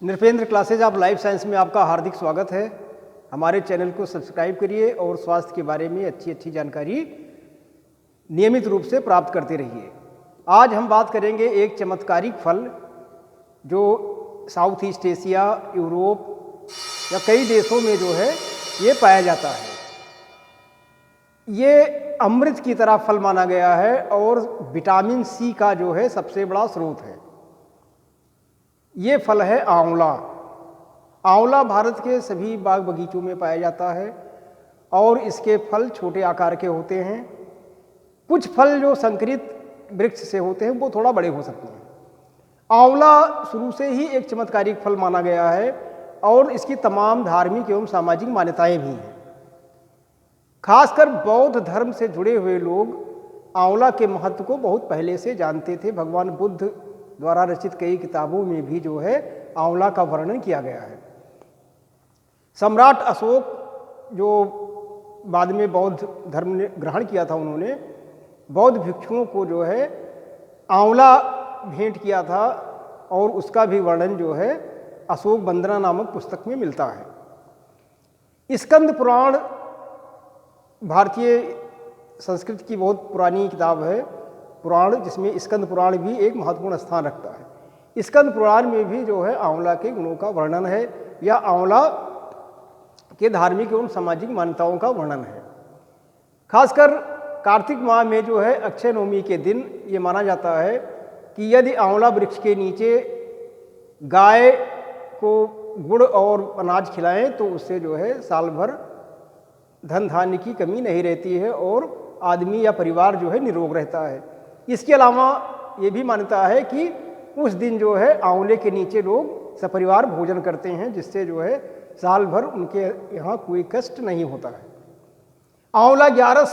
Nripendra classes of life science में आपका हार्दिक स्वागत है। हमारे चैनल को सब्सक्राइब करिए और स्वास्थ्य के बारे में अच्छी जानकारी नियमित रूप से प्राप्त करते रहिए। आज हम बात करेंगे एक चमत्कारिक फल जो साउथ ईस्ट एशिया, यूरोप या कई देशों में जो है ये पाया जाता है। ये अमृत की तरह फल माना गया है और विटामिन सी का जो है सबसे बड़ा स्रोत है। ये फल है आंवला। आंवला भारत के सभी बाग बगीचों में पाया जाता है और इसके फल छोटे आकार के होते हैं। कुछ फल जो संकरित वृक्ष से होते हैं वो थोड़ा बड़े हो सकते हैं। आंवला शुरू से ही एक चमत्कारिक फल माना गया है और इसकी तमाम धार्मिक एवं सामाजिक मान्यताएं भी हैं। खासकर बौद्ध धर्म से जुड़े हुए लोग आंवला के महत्व को बहुत पहले से जानते थे। भगवान बुद्ध द्वारा रचित कई किताबों में भी जो है आंवला का वर्णन किया गया है। सम्राट अशोक जो बाद में बौद्ध धर्म ने ग्रहण किया था, उन्होंने बौद्ध भिक्षुओं को जो है आंवला भेंट किया था और उसका भी वर्णन जो है अशोक वंदना नामक पुस्तक में मिलता है। स्कंद पुराण भारतीय संस्कृत की बहुत पुरानी किताब है, पुराण, जिसमें स्कंद पुराण भी एक महत्वपूर्ण स्थान रखता है। स्कंद पुराण में भी जो है आंवला के गुणों का वर्णन है या आंवला के धार्मिक एवं सामाजिक मान्यताओं का वर्णन है। खासकर कार्तिक माह में जो है अक्षय नवमी के दिन ये माना जाता है कि यदि आंवला वृक्ष के नीचे गाय को गुड़ और अनाज खिलाएं तो उससे जो है साल भर धन धान्य की कमी नहीं रहती है और आदमी या परिवार जो है निरोग रहता है। इसके अलावा ये भी मान्यता है कि उस दिन जो है आंवले के नीचे लोग सपरिवार भोजन करते हैं, जिससे जो है साल भर उनके यहाँ कोई कष्ट नहीं होता है। आंवला 11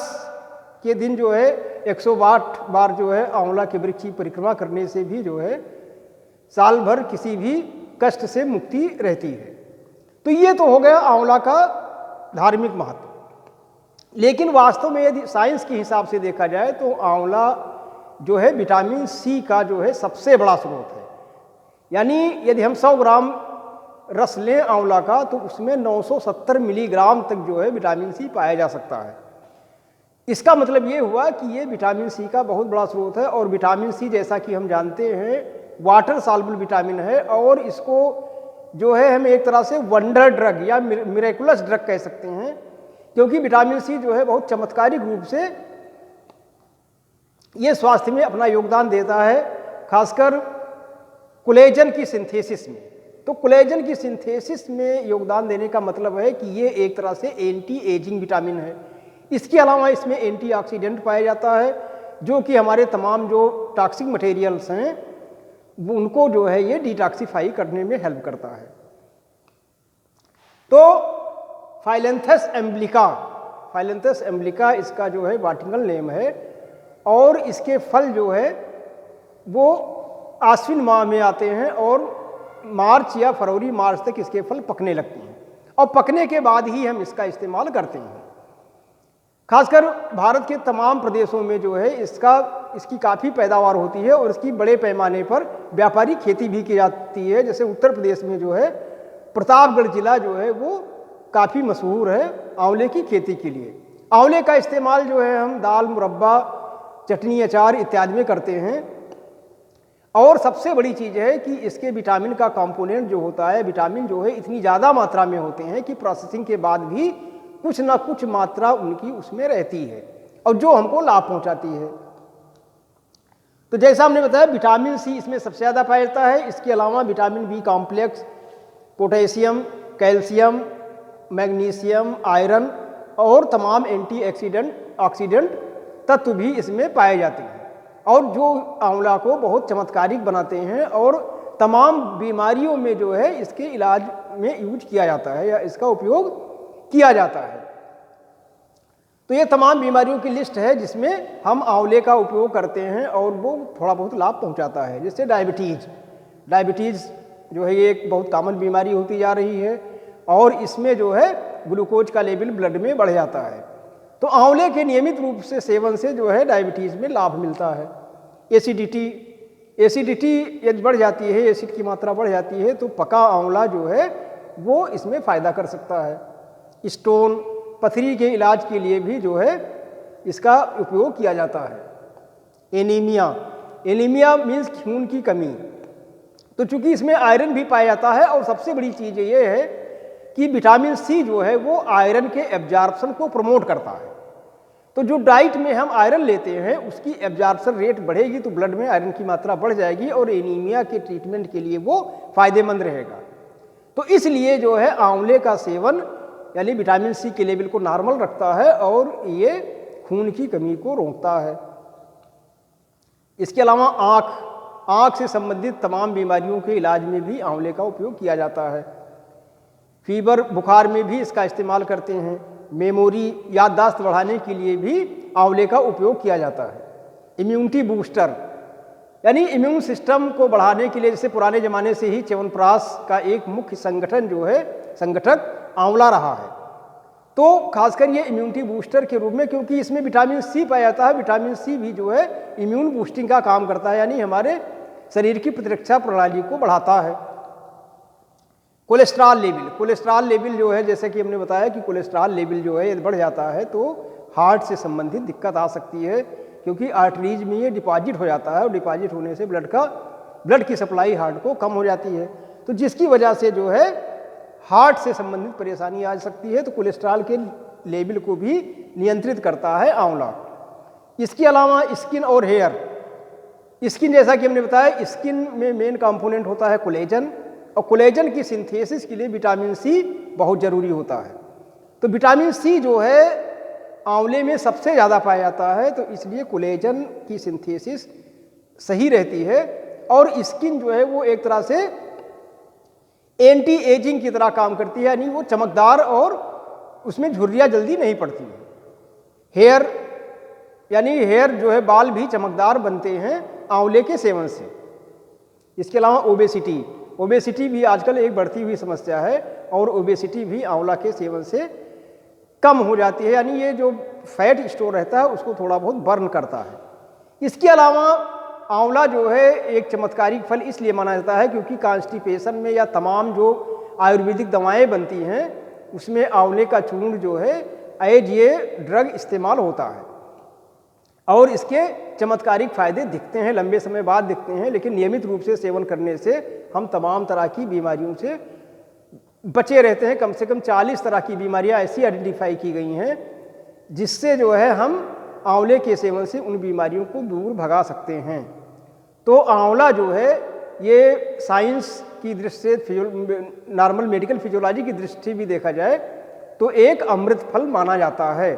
के दिन जो है 108 बार जो है आंवला के वृक्ष की परिक्रमा करने से भी जो है साल भर किसी भी कष्ट से मुक्ति रहती है। तो ये तो हो गया आंवला का धार्मिक महत्व। लेकिन वास्तव में यदि साइंस के हिसाब से देखा जाए तो आंवला जो है विटामिन सी का जो है सबसे बड़ा स्रोत है। यानी यदि हम 100 ग्राम रस लें आंवला का तो उसमें 970 मिलीग्राम तक जो है विटामिन सी पाया जा सकता है। इसका मतलब ये हुआ कि ये विटामिन सी का बहुत बड़ा स्रोत है। और विटामिन सी जैसा कि हम जानते हैं वाटर सॉल्युबल विटामिन है और इसको जो है हम एक तरह से वंडर ड्रग या मिरेकुलस ड्रग कह सकते हैं, क्योंकि विटामिन सी जो है बहुत चमत्कारिक रूप से ये स्वास्थ्य में अपना योगदान देता है, खासकर कोलेजन की सिंथेसिस में। तो कोलेजन की सिंथेसिस में योगदान देने का मतलब है कि ये एक तरह से एंटी एजिंग विटामिन है। इसके अलावा इसमें एंटीऑक्सीडेंट पाया जाता है जो कि हमारे तमाम जो टॉक्सिक मटेरियल्स हैं उनको जो है ये डिटॉक्सिफाई करने में हेल्प करता है। तो फाइलेंथस एम्ब्लिका इसका जो है बॉटनिकल नेम है और इसके फल जो है वो आश्विन माह में आते हैं और मार्च या फरवरी मार्च तक इसके फल पकने लगते हैं और पकने के बाद ही हम इसका इस्तेमाल करते हैं। खासकर भारत के तमाम प्रदेशों में जो है इसकी काफ़ी पैदावार होती है और इसकी बड़े पैमाने पर व्यापारिक खेती भी की जाती है। जैसे उत्तर प्रदेश में जो है प्रतापगढ़ जिला जो है वो काफ़ी मशहूर है आंवले की खेती के लिए। आंवले का इस्तेमाल जो है हम दाल, मुरब्बा, चटनी, अचार इत्यादि में करते हैं। और सबसे बड़ी चीज़ है कि इसके विटामिन का कंपोनेंट जो होता है, विटामिन जो है इतनी ज़्यादा मात्रा में होते हैं कि प्रोसेसिंग के बाद भी कुछ ना कुछ मात्रा उनकी उसमें रहती है और जो हमको लाभ पहुंचाती है। तो जैसा हमने बताया विटामिन सी इसमें सबसे ज़्यादा पाया जाता है। इसके अलावा vitamin B complex, potassium, calcium, magnesium, iron और तमाम ऑक्सीडेंट तत्व भी इसमें पाए जाते हैं और जो आंवला को बहुत चमत्कारिक बनाते हैं और तमाम बीमारियों में जो है इसके इलाज में यूज किया जाता है या इसका उपयोग किया जाता है। तो ये तमाम बीमारियों की लिस्ट है जिसमें हम आंवले का उपयोग करते हैं और वो थोड़ा बहुत लाभ पहुंचाता है। जैसे डायबिटीज़ जो है ये एक बहुत कॉमन बीमारी होती जा रही है और इसमें जो है ग्लूकोज का लेवल ब्लड में बढ़ जाता है। तो आंवले के नियमित रूप से सेवन से जो है डायबिटीज़ में लाभ मिलता है। एसिडिटी एसिडिटी यदि बढ़ जाती है, एसिड की मात्रा बढ़ जाती है, तो पका आंवला जो है वो इसमें फ़ायदा कर सकता है। स्टोन, पथरी के इलाज के लिए भी जो है इसका उपयोग किया जाता है। एनीमिया, एनीमिया मीन्स खून की कमी, तो चूंकि इसमें आयरन भी पाया जाता है और सबसे बड़ी चीज़ ये है कि विटामिन सी जो है वो आयरन के एब्जॉर्प्शन को प्रमोट करता है। तो जो डाइट में हम आयरन लेते हैं उसकी एब्जॉर्प्शन रेट बढ़ेगी तो ब्लड में आयरन की मात्रा बढ़ जाएगी और एनीमिया के ट्रीटमेंट के लिए वो फायदेमंद रहेगा। तो इसलिए जो है आंवले का सेवन यानी विटामिन सी के लेवल को नॉर्मल रखता है और ये खून की कमी को रोकता है। इसके अलावा आँख से संबंधित तमाम बीमारियों के इलाज में भी आंवले का उपयोग किया जाता है। फीवर, बुखार में भी इसका इस्तेमाल करते हैं। मेमोरी, याददाश्त बढ़ाने के लिए भी आंवले का उपयोग किया जाता है। इम्यूनिटी बूस्टर यानी इम्यून सिस्टम को बढ़ाने के लिए, जैसे पुराने ज़माने से ही च्यवनप्राश का एक मुख्य संगठक आंवला रहा है। तो खासकर ये इम्यूनिटी बूस्टर के रूप में, क्योंकि इसमें विटामिन सी पाया जाता है, विटामिन सी भी जो है इम्यून बूस्टिंग का काम करता है, यानी हमारे शरीर की प्रतिरक्षा प्रणाली को बढ़ाता है। कोलेस्ट्रॉल लेवल जो है, जैसे कि हमने बताया कि कोलेस्ट्रॉल लेवल जो है यदि बढ़ जाता है तो हार्ट से संबंधित दिक्कत आ सकती है, क्योंकि आर्टरीज में ये डिपॉजिट हो जाता है और डिपॉजिट होने से ब्लड की सप्लाई हार्ट को कम हो जाती है, तो जिसकी वजह से जो है हार्ट से संबंधित परेशानी आ सकती है। तो कोलेस्ट्रॉल के लेवल को भी नियंत्रित करता है आंवला। इसके अलावा स्किन और हेयर, स्किन जैसा कि हमने बताया, स्किन में मेन कंपोनेंट होता है कोलेजन, और कोलेजन की सिंथेसिस के लिए विटामिन सी बहुत ज़रूरी होता है। तो विटामिन सी जो है आंवले में सबसे ज़्यादा पाया जाता है, तो इसलिए कोलेजन की सिंथेसिस सही रहती है और स्किन जो है वो एक तरह से एंटी एजिंग की तरह काम करती है, यानी वो चमकदार और उसमें झुर्रियाँ जल्दी नहीं पड़ती हैं। हेयर यानी हेयर जो है, बाल भी चमकदार बनते हैं आंवले के सेवन से। इसके अलावा ओबेसिटी भी आजकल एक बढ़ती हुई समस्या है और ओबेसिटी भी आंवला के सेवन से कम हो जाती है, यानी ये जो फैट स्टोर रहता है उसको थोड़ा बहुत बर्न करता है। इसके अलावा आंवला जो है एक चमत्कारिक फल इसलिए माना जाता है क्योंकि कॉन्स्टिपेशन में या तमाम जो आयुर्वेदिक दवाएं बनती हैं उसमें आंवले का चूर्ण जो है एज ये ड्रग इस्तेमाल होता है और इसके चमत्कारिक फ़ायदे दिखते हैं, लंबे समय बाद दिखते हैं, लेकिन नियमित रूप से सेवन करने से हम तमाम तरह की बीमारियों से बचे रहते हैं। कम से कम 40 तरह की बीमारियां ऐसी आइडेंटिफाई की गई हैं जिससे जो है हम आंवले के सेवन से उन बीमारियों को दूर भगा सकते हैं। तो आंवला जो है ये साइंस की दृष्टि से, नॉर्मल मेडिकल फिजियोलॉजी की दृष्टि भी देखा जाए तो एक अमृत फल माना जाता है।